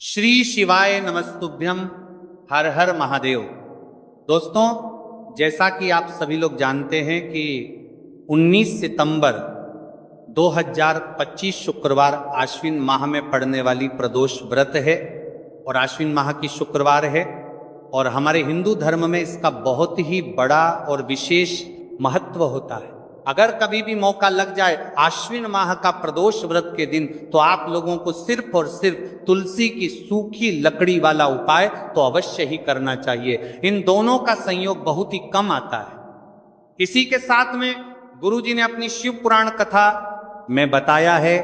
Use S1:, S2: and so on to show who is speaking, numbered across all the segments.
S1: श्री शिवाय नमस्तुभ्यम। हर हर महादेव। दोस्तों, जैसा कि आप सभी लोग जानते हैं कि 19 सितंबर 2025 शुक्रवार आश्विन माह में पड़ने वाली प्रदोष व्रत है और आश्विन माह की शुक्रवार है और हमारे हिंदू धर्म में इसका बहुत ही बड़ा और विशेष महत्व होता है। अगर कभी भी मौका लग जाए आश्विन माह का प्रदोष व्रत के दिन, तो आप लोगों को सिर्फ और सिर्फ तुलसी की सूखी लकड़ी वाला उपाय तो अवश्य ही करना चाहिए। इन दोनों का संयोग बहुत ही कम आता है। इसी के साथ में गुरुजी ने अपनी शिव पुराण कथा में बताया है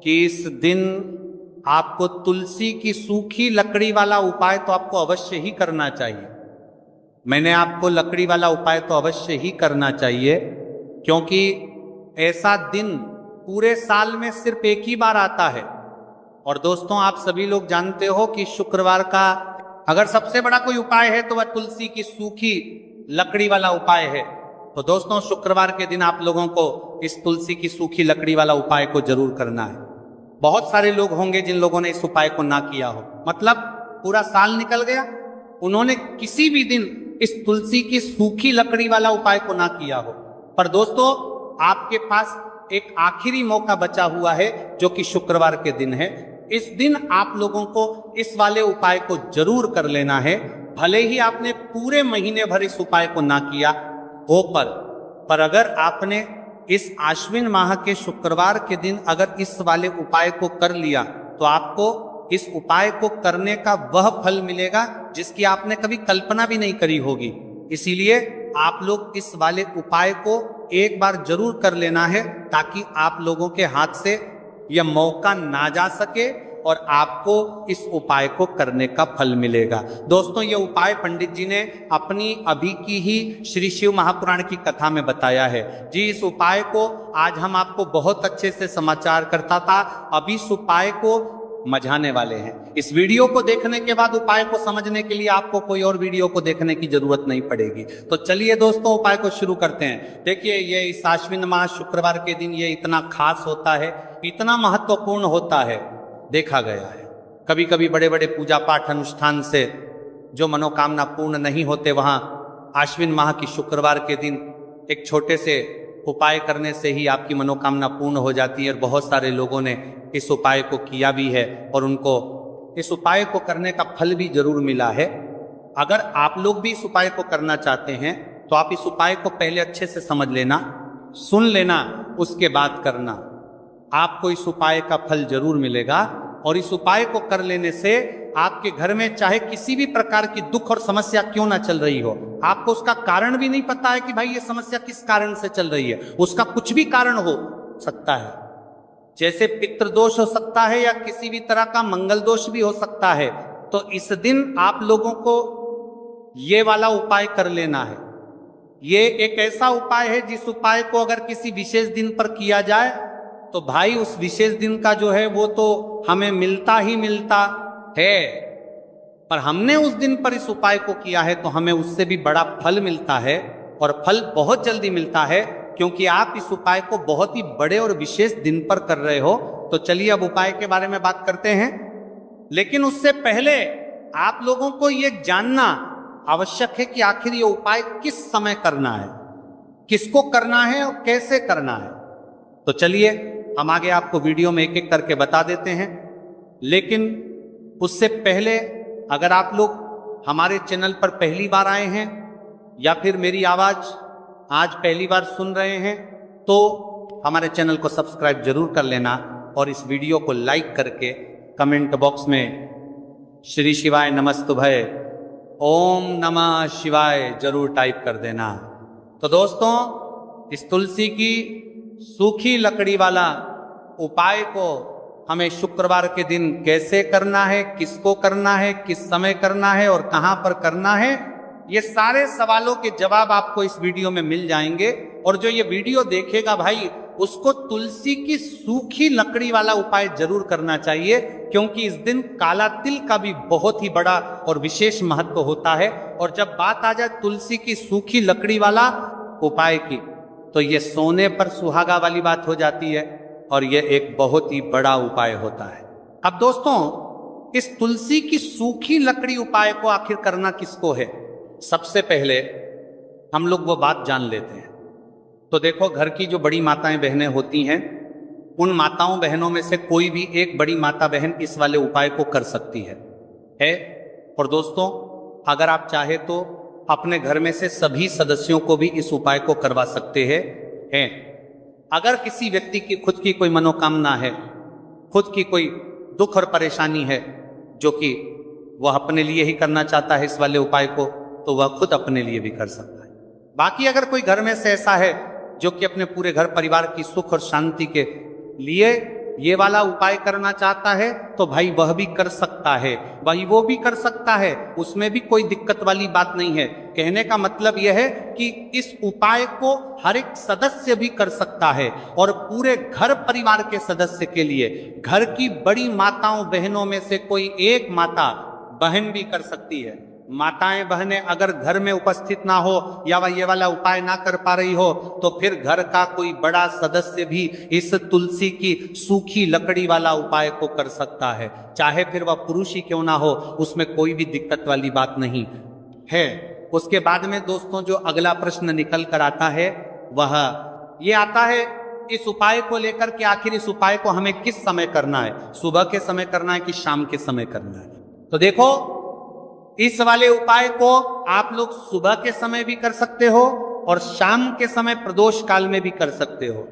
S1: कि इस दिन आपको तुलसी की सूखी लकड़ी वाला उपाय तो आपको अवश्य ही करना चाहिए। मैंने आपको लकड़ी वाला उपाय तो अवश्य ही करना चाहिए, क्योंकि ऐसा दिन पूरे साल में सिर्फ एक ही बार आता है। और दोस्तों, आप सभी लोग जानते हो कि शुक्रवार का अगर सबसे बड़ा कोई उपाय है तो वह तुलसी की सूखी लकड़ी वाला उपाय है। तो दोस्तों, शुक्रवार के दिन आप लोगों को इस तुलसी की सूखी लकड़ी वाला उपाय को जरूर करना है। बहुत सारे लोग होंगे जिन लोगों ने इस उपाय को ना किया हो, मतलब पूरा साल निकल गया, उन्होंने किसी भी दिन इस तुलसी की सूखी लकड़ी वाला उपाय को ना किया हो। पर दोस्तों, आपके पास एक आखिरी मौका बचा हुआ है जो कि शुक्रवार के दिन है। इस दिन आप लोगों को इस वाले उपाय को जरूर कर लेना है। भले ही आपने पूरे महीने भर इस उपाय को ना किया हो, पर अगर आपने इस आश्विन माह के शुक्रवार के दिन अगर इस वाले उपाय को कर लिया, तो आपको इस उपाय को करने का वह फल मिलेगा जिसकी आपने कभी कल्पना भी नहीं करी होगी। इसीलिए आप लोग इस वाले उपाय को एक बार जरूर कर लेना है, ताकि आप लोगों के हाथ से यह मौका ना जा सके और आपको इस उपाय को करने का फल मिलेगा। दोस्तों, यह उपाय पंडित जी ने अपनी अभी की ही श्री शिव महापुराण की कथा में बताया है जी। इस उपाय को आज हम आपको बहुत अच्छे से समाचार करता था, अभी इस उपाय को मझाने वाले हैं। इस वीडियो को देखने के बाद उपाय को समझने के लिए आपको कोई और वीडियो को देखने की जरूरत नहीं पड़ेगी। तो चलिए दोस्तों, उपाय को शुरू करते हैं। देखिए, ये इस आश्विन माह शुक्रवार के दिन ये इतना खास होता है, इतना महत्वपूर्ण होता है, देखा गया है। कभी कभी बड़े बड़े पूजा पाठ अनुष्ठान से जो मनोकामना पूर्ण नहीं होते, वहां आश्विन माह की शुक्रवार के दिन एक छोटे से उपाय करने से ही आपकी मनोकामना पूर्ण हो जाती है। और बहुत सारे लोगों ने इस उपाय को किया भी है और उनको इस उपाय को करने का फल भी जरूर मिला है। अगर आप लोग भी इस उपाय को करना चाहते हैं तो आप इस उपाय को पहले अच्छे से समझ लेना, सुन लेना, उसके बाद करना। आपको इस उपाय का फल जरूर मिलेगा। और इस उपाय को कर लेने से आपके घर में चाहे किसी भी प्रकार की दुख और समस्या क्यों ना चल रही हो, आपको उसका कारण भी नहीं पता है कि भाई ये समस्या किस कारण से चल रही है, उसका कुछ भी कारण हो सकता है। जैसे पितृदोष हो सकता है या किसी भी तरह का मंगल दोष भी हो सकता है। तो इस दिन आप लोगों को ये वाला उपाय कर लेना है। ये एक ऐसा उपाय है जिस उपाय को अगर किसी विशेष दिन पर किया जाए तो भाई उस विशेष दिन का जो है वो तो हमें मिलता ही मिलता है। पर हमने उस दिन पर इस उपाय को किया है तो हमें उससे भी बड़ा फल मिलता है, और फल बहुत जल्दी मिलता है, क्योंकि आप इस उपाय को बहुत ही बड़े और विशेष दिन पर कर रहे हो। तो चलिए अब उपाय के बारे में बात करते हैं। लेकिन उससे पहले आप लोगों को यह जानना आवश्यक है कि आखिर ये उपाय किस समय करना है, किसको करना है और कैसे करना है। तो चलिए हम आगे आपको वीडियो में एक एक करके बता देते हैं। लेकिन उससे पहले अगर आप लोग हमारे चैनल पर पहली बार आए हैं या फिर मेरी आवाज़ आज पहली बार सुन रहे हैं, तो हमारे चैनल को सब्सक्राइब जरूर कर लेना और इस वीडियो को लाइक करके कमेंट बॉक्स में श्री शिवाय नमस्तुभय, ओम नमः शिवाय जरूर टाइप कर देना। तो दोस्तों, इस तुलसी की सूखी लकड़ी वाला उपाय को हमें शुक्रवार के दिन कैसे करना है, किसको करना है, किस समय करना है और कहां पर करना है, ये सारे सवालों के जवाब आपको इस वीडियो में मिल जाएंगे। और जो ये वीडियो देखेगा भाई, उसको तुलसी की सूखी लकड़ी वाला उपाय जरूर करना चाहिए, क्योंकि इस दिन काला तिल का भी बहुत ही बड़ा और विशेष महत्व होता है। और जब बात आ जाए तुलसी की सूखी लकड़ी वाला उपाय की, तो ये सोने पर सुहागा वाली बात हो जाती है और ये एक बहुत ही बड़ा उपाय होता है। अब दोस्तों, इस तुलसी की सूखी लकड़ी उपाय को आखिर करना किसको है? सबसे पहले हम लोग वो बात जान लेते हैं। तो देखो, घर की जो बड़ी माताएं बहनें होती हैं, उन माताओं बहनों में से कोई भी एक बड़ी माता बहन इस वाले उपाय को कर सकती है। और दोस्तों, अगर आप चाहे तो अपने घर में से सभी सदस्यों को भी इस उपाय को करवा सकते हैं। अगर किसी व्यक्ति की खुद की कोई मनोकामना है, खुद की कोई दुख और परेशानी है, जो कि वह अपने लिए ही करना चाहता है इस वाले उपाय को, तो वह खुद अपने लिए भी कर सकता है। बाकी अगर कोई घर में से ऐसा है जो कि अपने पूरे घर परिवार की सुख और शांति के लिए ये वाला उपाय करना चाहता है, तो भाई वह भी कर सकता है, भाई वो भी कर सकता है, उसमें भी कोई दिक्कत वाली बात नहीं है। कहने का मतलब यह है कि इस उपाय को हर एक सदस्य भी कर सकता है, और पूरे घर परिवार के सदस्य के लिए घर की बड़ी माताओं बहनों में से कोई एक माता बहन भी कर सकती है। माताएं बहनें अगर घर में उपस्थित ना हो या वह ये वाला उपाय ना कर पा रही हो, तो फिर घर का कोई बड़ा सदस्य भी इस तुलसी की सूखी लकड़ी वाला उपाय को कर सकता है, चाहे फिर वह पुरुष ही क्यों ना हो, उसमें कोई भी दिक्कत वाली बात नहीं है। उसके बाद में दोस्तों जो अगला प्रश्न निकल कर आता है वह ये आता है इस उपाय को लेकर के, आखिर इस उपाय को हमें किस समय करना है? सुबह के समय करना है कि शाम के समय करना है? तो देखो, इस वाले उपाय को आप लोग सुबह के समय भी कर सकते हो और शाम के समय प्रदोष काल में भी कर सकते हो।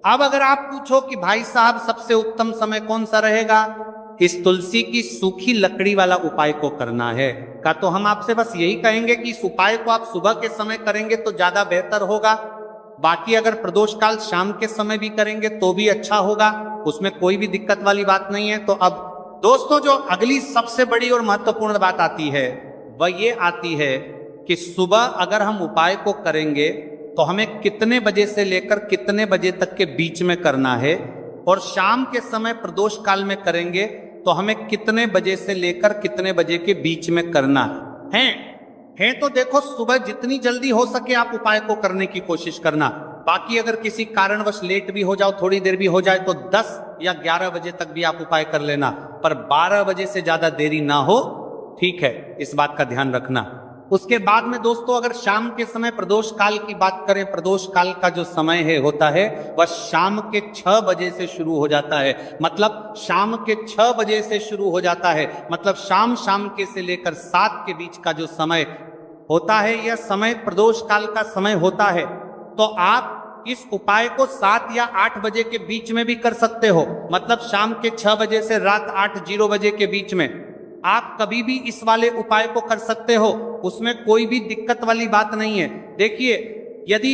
S1: अब अगर आप पूछो कि भाई साहब सबसे उत्तम समय कौन सा रहेगा इस तुलसी की सूखी लकड़ी वाला उपाय को करना है का, तो हम आपसे बस यही कहेंगे कि इस उपाय को आप सुबह के समय करेंगे तो ज्यादा बेहतर होगा। बाकी अगर प्रदोष काल शाम के समय भी करेंगे तो भी अच्छा होगा, उसमें कोई भी दिक्कत वाली बात नहीं है। तो अब दोस्तों जो अगली सबसे बड़ी और महत्वपूर्ण बात आती है वह ये आती है कि सुबह अगर हम उपाय को करेंगे तो हमें कितने बजे से लेकर कितने बजे तक के बीच में करना है, और शाम के समय प्रदोष काल में करेंगे तो हमें कितने बजे से लेकर कितने बजे के बीच में करना है। तो देखो, सुबह जितनी जल्दी हो सके आप उपाय को करने की कोशिश करना। बाकी अगर किसी कारणवश लेट भी हो जाओ, थोड़ी देर भी हो जाए, तो 10 या 11 बजे तक भी आप उपाय कर लेना, पर 12 बजे से ज्यादा देरी ना हो, ठीक है? इस बात का ध्यान रखना। उसके बाद में दोस्तों अगर शाम के समय प्रदोष काल की बात करें, प्रदोष काल का जो समय होता है वह शाम के 6 बजे से शुरू हो जाता है। मतलब शाम के 6 बजे से शुरू हो जाता है, मतलब शाम के से लेकर 7 के बीच का जो समय होता है, यह समय प्रदोष काल का समय होता है। तो आप इस उपाय को 7 या 8 बजे के बीच में भी कर सकते हो, मतलब शाम के 6 बजे से रात 8:00 बजे के बीच में आप कभी भी इस वाले उपाय को कर सकते हो, उसमें कोई भी दिक्कत वाली बात नहीं है। देखिए, यदि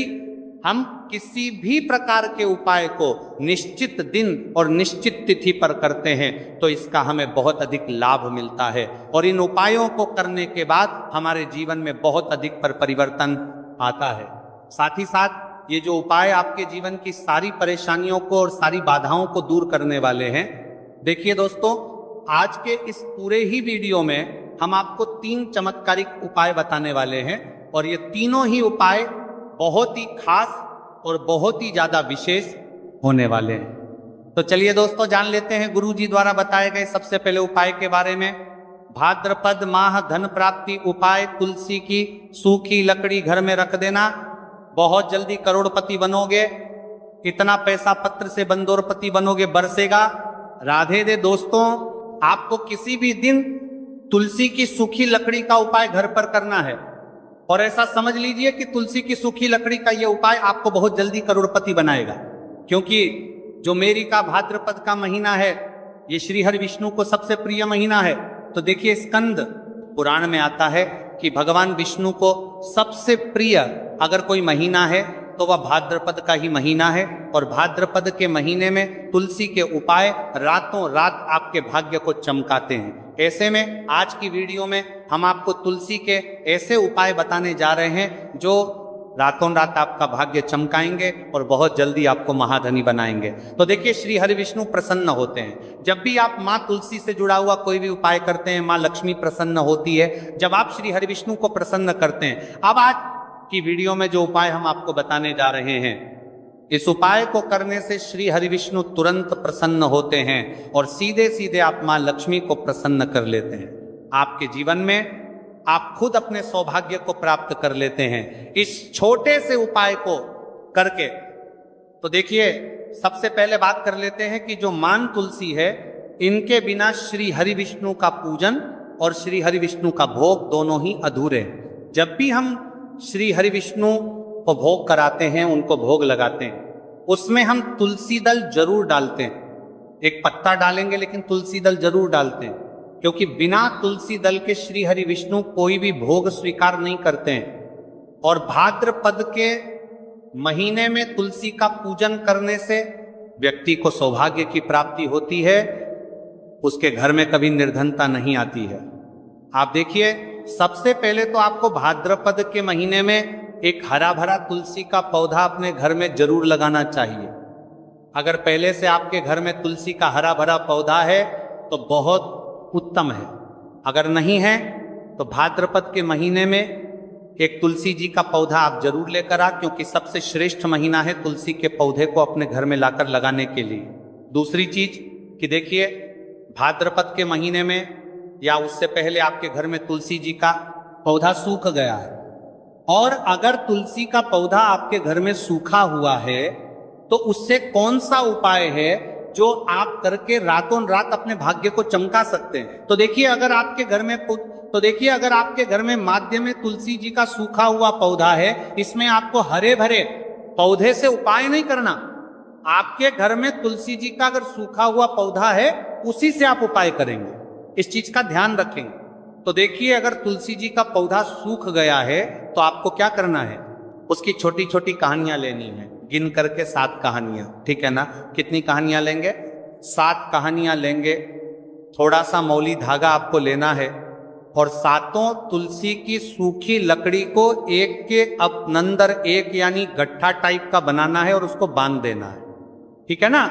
S1: हम किसी भी प्रकार के उपाय को निश्चित दिन और निश्चित तिथि पर करते हैं तो इसका हमें बहुत अधिक लाभ मिलता है, और इन उपायों को करने के बाद हमारे जीवन में बहुत अधिक परिवर्तन आता है। साथ ही साथ ये जो उपाय आपके जीवन की सारी परेशानियों को और सारी बाधाओं को दूर करने वाले हैं। देखिए दोस्तों, आज के इस पूरे ही वीडियो में हम आपको 3 चमत्कारिक उपाय बताने वाले हैं, और ये तीनों ही उपाय बहुत ही खास और बहुत ही ज्यादा विशेष होने वाले हैं। तो चलिए दोस्तों, जान लेते हैं गुरु जी द्वारा बताए गए सबसे पहले उपाय के बारे में। भाद्रपद माह धन प्राप्ति उपाय, तुलसी की सूखी लकड़ी घर में रख देना, बहुत जल्दी करोड़पति बनोगे। इतना पैसा पत्र से बंदोरपति बनोगे, बरसेगा। राधे दे दोस्तों, आपको किसी भी दिन तुलसी की सूखी लकड़ी का उपाय घर पर करना है, और ऐसा समझ लीजिए कि तुलसी की सूखी लकड़ी का यह उपाय आपको बहुत जल्दी करोड़पति बनाएगा। क्योंकि जो मेरी का भाद्रपद का महीना है, ये श्री हरि विष्णु को सबसे प्रिय महीना है। तो देखिए, स्कंद पुराण में आता है कि भगवान विष्णु को सबसे प्रिय अगर कोई महीना है तो वह भाद्रपद का ही महीना है, और भाद्रपद के महीने में तुलसी के उपाय रातों रात आपके भाग्य को चमकाते हैं। ऐसे में आज की वीडियो में हम आपको तुलसी के ऐसे उपाय बताने जा रहे हैं जो रातों रात आपका भाग्य चमकाएंगे और बहुत जल्दी आपको महाधनी बनाएंगे। तो देखिए, श्री हरि विष्णु प्रसन्न होते हैं। जब भी आप माँ तुलसी से जुड़ा हुआ कोई भी उपाय करते हैं, माँ लक्ष्मी प्रसन्न होती है जब आप श्री हरि विष्णु को प्रसन्न करते हैं। अब आज की वीडियो में जो उपाय हम आपको बताने जा रहे हैं, इस उपाय को करने से श्री हरिविष्णु तुरंत प्रसन्न होते हैं और सीधे सीधे आप मां लक्ष्मी को प्रसन्न कर लेते हैं। आपके जीवन में आप खुद अपने सौभाग्य को प्राप्त कर लेते हैं इस छोटे से उपाय को करके। तो देखिए, सबसे पहले बात कर लेते हैं कि जो मान तुलसी है, इनके बिना श्री हरिविष्णु का पूजन और श्री हरिविष्णु का भोग दोनों ही अधूरे हैं। जब भी हम श्री हरिविष्णु को भोग कराते हैं, उनको भोग लगाते हैं, उसमें हम तुलसी दल जरूर डालते हैं। एक पत्ता डालेंगे लेकिन तुलसी दल जरूर डालते हैं, क्योंकि बिना तुलसी दल के श्री हरिविष्णु कोई भी भोग स्वीकार नहीं करते हैं। और भाद्रपद के महीने में तुलसी का पूजन करने से व्यक्ति को सौभाग्य की प्राप्ति होती है, उसके घर में कभी निर्धनता नहीं आती है। आप देखिए, सबसे पहले तो आपको भाद्रपद के महीने में एक हरा भरा तुलसी का पौधा अपने घर में जरूर लगाना चाहिए। अगर पहले से आपके घर में तुलसी का हरा भरा पौधा है तो बहुत उत्तम है। अगर नहीं है तो भाद्रपद के महीने में एक तुलसी जी का पौधा आप जरूर लेकर आ, क्योंकि सबसे श्रेष्ठ महीना है तुलसी के पौधे को अपने घर में लाकर लगाने के लिए। दूसरी चीज कि देखिए, भाद्रपद के महीने में या उससे पहले आपके घर में तुलसी जी का पौधा सूख गया है, और अगर तुलसी का पौधा आपके घर में सूखा हुआ है तो उससे कौन सा उपाय है जो आप करके रातों रात अपने भाग्य को चमका सकते हैं। तो देखिए, अगर आपके घर में माध्य में तुलसी जी का सूखा हुआ पौधा है, इसमें आपको हरे भरे पौधे से उपाय नहीं करना। आपके घर में तुलसी जी का अगर सूखा हुआ पौधा है, उसी से आप उपाय करेंगे। इस चीज का ध्यान रखेंगे। तो देखिए, अगर तुलसी जी का पौधा सूख गया है तो आपको क्या करना है, उसकी छोटी छोटी कहानियां लेनी है, गिन करके 7 कहानियां, ठीक है ना। कितनी कहानियां लेंगे? 7 कहानियां लेंगे। थोड़ा सा मौली धागा आपको लेना है और 7 तुलसी की सूखी लकड़ी को एक के अंदर एक यानी गट्ठा टाइप का बनाना है और उसको बांध देना है, ठीक है ना।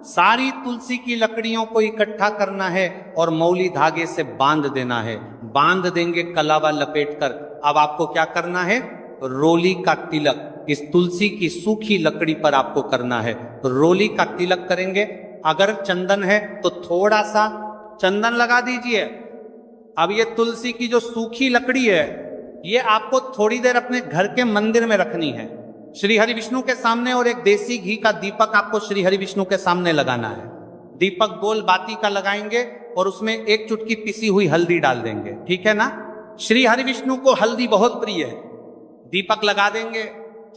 S1: सारी तुलसी की लकड़ियों को इकट्ठा करना है और मौली धागे से बांध देना है। बांध देंगे कलावा लपेटकर। अब आपको क्या करना है, रोली का तिलक इस तुलसी की सूखी लकड़ी पर आपको करना है। रोली का तिलक करेंगे। अगर चंदन है तो थोड़ा सा चंदन लगा दीजिए। अब ये तुलसी की जो सूखी लकड़ी है, ये आपको थोड़ी देर अपने घर के मंदिर में रखनी है, श्री हरि विष्णु के सामने, और एक देसी घी का दीपक आपको श्री हरि विष्णु के सामने लगाना है। दीपक गोल बाती का लगाएंगे और उसमें एक चुटकी पिसी हुई हल्दी डाल देंगे, ठीक है ना। श्री हरि विष्णु को हल्दी बहुत प्रिय है। दीपक लगा देंगे।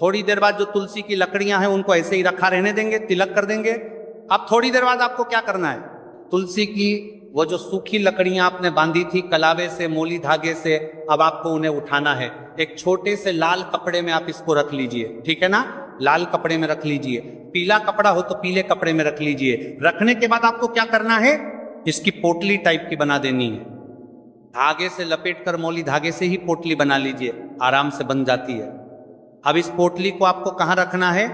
S1: थोड़ी देर बाद जो तुलसी की लकड़ियां हैं उनको ऐसे ही रखा रहने देंगे, तिलक कर देंगे। अब थोड़ी देर बाद आपको क्या करना है, तुलसी की वो जो सूखी लकड़ियां आपने बांधी थी कलावे से, मोली धागे से, अब आपको उन्हें उठाना है। एक छोटे से लाल कपड़े में आप इसको रख लीजिए, ठीक है ना। लाल कपड़े में रख लीजिए, पीला कपड़ा हो तो पीले कपड़े में रख लीजिए। रखने के बाद आपको क्या करना है, इसकी पोटली टाइप की बना देनी है। धागे से लपेट कर, मौली धागे से ही पोटली बना लीजिए, आराम से बन जाती है। अब इस पोटली को आपको कहाँ रखना है,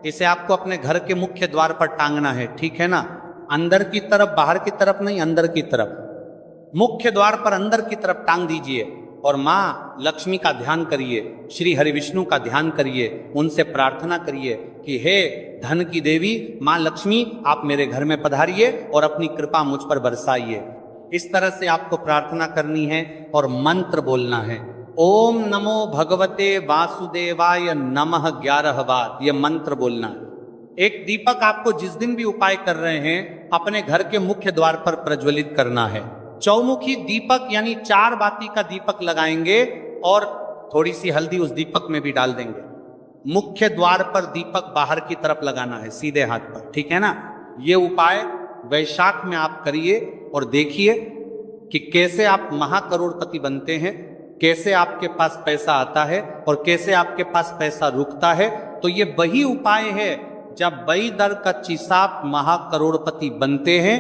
S1: इसे आपको अपने घर के मुख्य द्वार पर टांगना है, ठीक है ना। अंदर की तरफ, बाहर की तरफ नहीं, अंदर की तरफ, मुख्य द्वार पर अंदर की तरफ टांग दीजिए। और माँ लक्ष्मी का ध्यान करिए, श्री हरि विष्णु का ध्यान करिए, उनसे प्रार्थना करिए कि हे धन की देवी माँ लक्ष्मी, आप मेरे घर में पधारिए और अपनी कृपा मुझ पर बरसाइए। इस तरह से आपको प्रार्थना करनी है और मंत्र बोलना है। ओम नमो भगवते वासुदेवाय नमः 11 बार ये मंत्र बोलना है। एक दीपक आपको जिस दिन भी उपाय कर रहे हैं अपने घर के मुख्य द्वार पर प्रज्वलित करना है। चौमुखी दीपक यानी 4 बाती का दीपक लगाएंगे और थोड़ी सी हल्दी उस दीपक में भी डाल देंगे। मुख्य द्वार पर दीपक बाहर की तरफ लगाना है, सीधे हाथ पर, ठीक है ना। ये उपाय वैशाख में आप करिए और देखिए कि कैसे आप महाकरोड़पति बनते हैं, कैसे आपके पास पैसा आता है और कैसे आपके पास पैसा रुकता है। तो ये वही उपाय है जब बई दर कच्ची साप महाकरोड़पति बनते हैं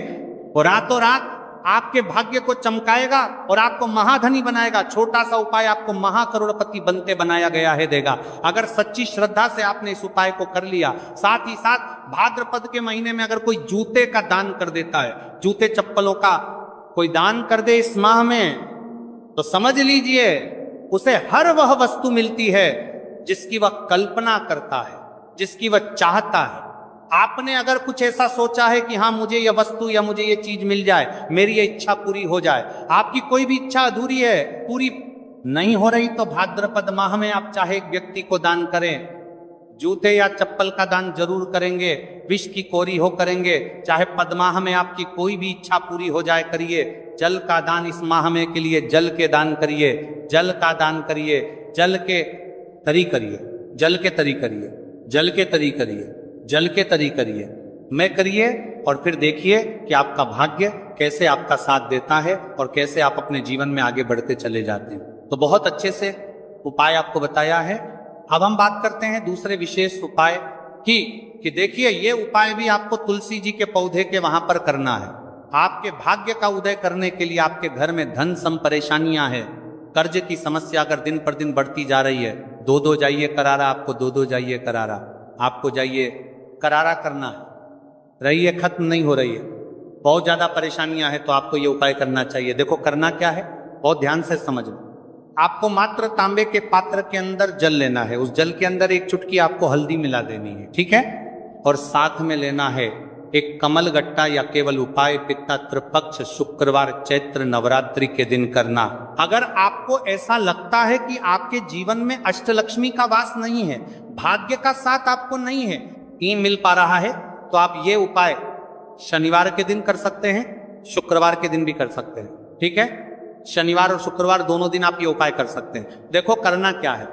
S1: और रातों रात आपके भाग्य को चमकाएगा और आपको महाधनी बनाएगा। छोटा सा उपाय आपको महाकरोड़पति बनते बनाया गया है देगा, अगर सच्ची श्रद्धा से आपने इस उपाय को कर लिया। साथ ही साथ भाद्रपद के महीने में अगर कोई जूते का दान कर देता है, जूते चप्पलों का कोई दान कर दे इस माह में, तो समझ लीजिए उसे हर वह वस्तु मिलती है जिसकी वह कल्पना करता है। जिसकी वह चाहता है। आपने अगर कुछ ऐसा सोचा है कि हाँ मुझे यह वस्तु या मुझे ये चीज मिल जाए, मेरी ये इच्छा पूरी हो जाए, आपकी कोई भी इच्छा अधूरी है, पूरी नहीं हो रही, तो भाद्रपद माह में आप चाहे एक व्यक्ति को दान करें, जूते या चप्पल का दान जरूर करेंगे, विष की कोरी हो करेंगे, चाहे पद माह में आपकी कोई भी इच्छा पूरी हो जाए करिए। जल का दान इस माह में के लिए जल के दान करिए, जल का दान करिए, जल के तरी करिए, जल के तरी करिए, जल के तरी करिए, जल के तरी करिए, मैं करिए, और फिर देखिए कि आपका भाग्य कैसे आपका साथ देता है और कैसे आप अपने जीवन में आगे बढ़ते चले जाते हैं। तो बहुत अच्छे से उपाय आपको बताया है। अब हम बात करते हैं दूसरे विशेष उपाय कि देखिए ये उपाय भी आपको तुलसी जी के पौधे के वहां पर करना है। आपके भाग्य का उदय करने के लिए आपके घर में धन सम परेशानियां हैं, कर्ज की समस्या अगर दिन पर दिन बढ़ती जा रही है, दो जाइए करारा, आपको दो जाइए करारा, आपको जाइए करारा करना है, रही है खत्म नहीं हो रही है, बहुत ज्यादा परेशानियां हैं, तो आपको ये उपाय करना चाहिए। देखो करना क्या है, बहुत ध्यान से समझना। आपको मात्र तांबे के पात्र के अंदर जल लेना है, उस जल के अंदर एक चुटकी आपको हल्दी मिला देनी है, ठीक है, और साथ में लेना है एक कमल गट्टा, या केवल उपाय पिता पक्ष शुक्रवार चैत्र नवरात्रि के दिन करना। अगर आपको ऐसा लगता है कि आपके जीवन में अष्टलक्ष्मी का वास नहीं है, भाग्य का साथ आपको नहीं है, मिल पा रहा है, तो आप ये उपाय शनिवार के दिन कर सकते हैं, शुक्रवार के दिन भी कर सकते हैं, ठीक है, शनिवार और शुक्रवार दोनों दिन आप ये उपाय कर सकते हैं। देखो करना क्या है,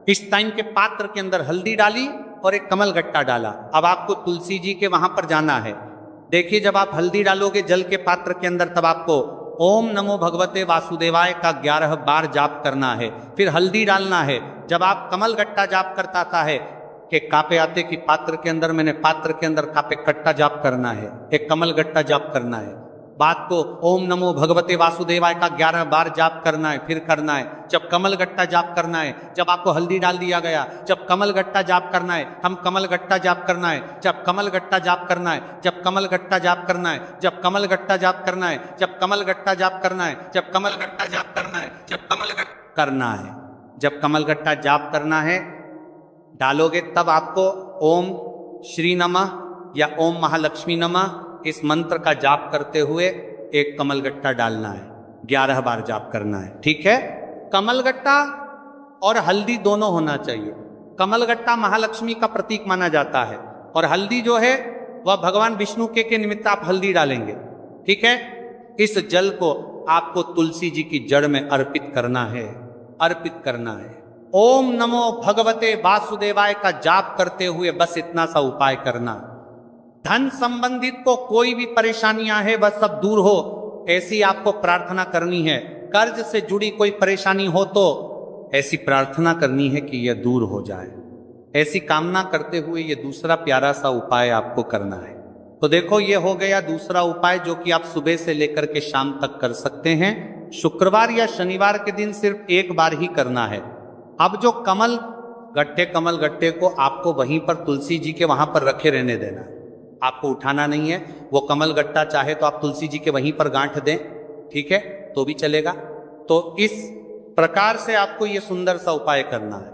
S1: इस टाइम के पात्र के अंदर हल्दी डाली और एक कमल गट्टा डाला। अब आपको तुलसी जी के वहां पर जाना है। देखिए जब आप हल्दी डालोगे जल के पात्र के अंदर, तब आपको ओम नमो भगवते वासुदेवाय का 11 बार जाप करना है, फिर हल्दी डालना है। जब आप कमल गट्टा जाप करता है कि कापे आते कि पात्र के अंदर, मैंने पात्र के अंदर कापे कट्टा जाप करना है, एक कमल गट्टा जाप करना है। बात को ओम नमो भगवते वासुदेवाय का 11 बार जाप करना है, फिर करना है। जब कमल गट्टा जाप करना है, जब आपको हल्दी डाल दिया गया, जब कमल गट्टा जाप करना है, हम कमल गट्टा जाप करना है, जब कमल गट्टा जाप करना है, जब कमल गट्टा जाप करना है, जब कमल गट्टा जाप करना है, जब कमल गट्टा जाप करना है, जब कमल गट्टा जाप करना है, जब कमल गट्टा करना है, जब कमल गट्टा जाप करना है डालोगे, तब आपको ओम श्री नमः या ओम महालक्ष्मी नमः इस मंत्र का जाप करते हुए एक कमल गट्टा डालना है, 11 बार जाप करना है, ठीक है। कमल गट्टा और हल्दी दोनों होना चाहिए। कमल गट्टा महालक्ष्मी का प्रतीक माना जाता है, और हल्दी जो है वह भगवान विष्णु के निमित्त आप हल्दी डालेंगे, ठीक है। इस जल को आपको तुलसी जी की जड़ में अर्पित करना है, अर्पित करना है। ओम नमो भगवते वासुदेवाय का जाप करते हुए बस इतना सा उपाय करना। धन संबंधित को कोई भी परेशानियां है वह सब दूर हो, ऐसी आपको प्रार्थना करनी है। कर्ज से जुड़ी कोई परेशानी हो तो ऐसी प्रार्थना करनी है कि यह दूर हो जाए। ऐसी कामना करते हुए ये दूसरा प्यारा सा उपाय आपको करना है। तो देखो ये हो गया दूसरा उपाय, जो कि आप सुबह से लेकर के शाम तक कर सकते हैं। शुक्रवार या शनिवार के दिन सिर्फ एक बार ही करना है। अब जो कमल गट्टे को आपको वहीं पर तुलसी जी के वहां पर रखे रहने देना, आपको उठाना नहीं है। वो कमल गट्टा चाहे तो आप तुलसी जी के वहीं पर गांठ दें, ठीक है, तो भी चलेगा। तो इस प्रकार से आपको ये सुंदर सा उपाय करना है।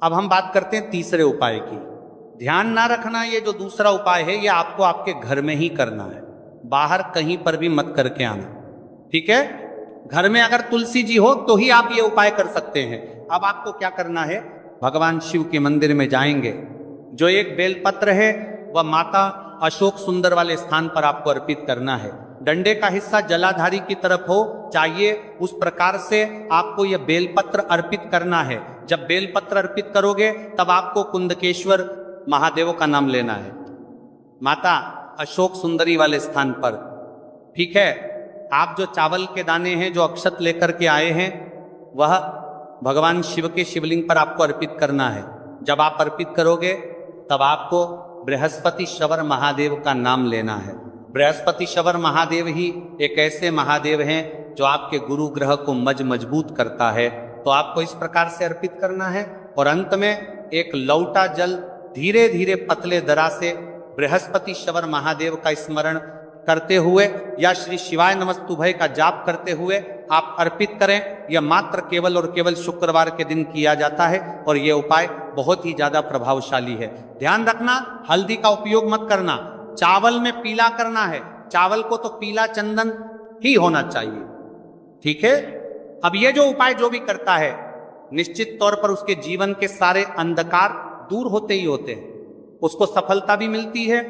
S1: अब हम बात करते हैं तीसरे उपाय की। ध्यान ना रखना, ये जो दूसरा उपाय है ये आपको आपके घर में ही करना है, बाहर कहीं पर भी मत करके आना, ठीक है। घर में अगर तुलसी जी हो तो ही आप ये उपाय कर सकते हैं। अब आपको क्या करना है, भगवान शिव के मंदिर में जाएंगे, जो एक बेलपत्र है वह माता अशोक सुंदर वाले स्थान पर आपको अर्पित करना है। डंडे का हिस्सा जलाधारी की तरफ हो चाहिए, उस प्रकार से आपको यह बेलपत्र अर्पित करना है। जब बेलपत्र अर्पित करोगे तब आपको कुंदकेश्वर महादेव का नाम लेना है, माता अशोक सुंदरी वाले स्थान पर, ठीक है। आप जो चावल के दाने हैं, जो अक्षत लेकर के आए हैं, वह भगवान शिव के शिवलिंग पर आपको अर्पित करना है। जब आप अर्पित करोगे तब आपको बृहस्पति शवर महादेव का नाम लेना है। बृहस्पति शवर महादेव ही एक ऐसे महादेव हैं जो आपके गुरु ग्रह को मजबूत करता है। तो आपको इस प्रकार से अर्पित करना है। और अंत में एक लौटा जल धीरे धीरे पतले दरा से बृहस्पति शवर महादेव का स्मरण करते हुए या श्री शिवाय नमस्तुभय का जाप करते हुए आप अर्पित करें। यह मात्र केवल और केवल शुक्रवार के दिन किया जाता है और यह उपाय बहुत ही ज्यादा प्रभावशाली है। ध्यान रखना, हल्दी का उपयोग मत करना। चावल में पीला करना है, चावल को तो पीला चंदन ही होना चाहिए, ठीक है। अब ये जो उपाय जो भी करता है, निश्चित तौर पर उसके जीवन के सारे अंधकार दूर होते ही होते हैं, उसको सफलता भी मिलती है,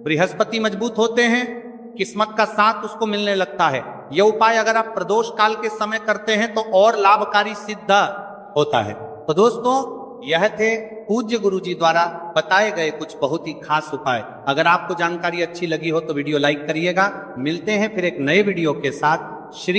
S1: बृहस्पति मजबूत होते हैं, किस्मत का साथ उसको मिलने लगता है। यह उपाय अगर आप प्रदोष काल के समय करते हैं तो और लाभकारी सिद्ध होता है। तो दोस्तों, यह थे पूज्य गुरु जी द्वारा बताए गए कुछ बहुत ही खास उपाय। अगर आपको जानकारी अच्छी लगी हो तो वीडियो लाइक करिएगा। मिलते हैं फिर एक नए वीडियो के साथ। श्री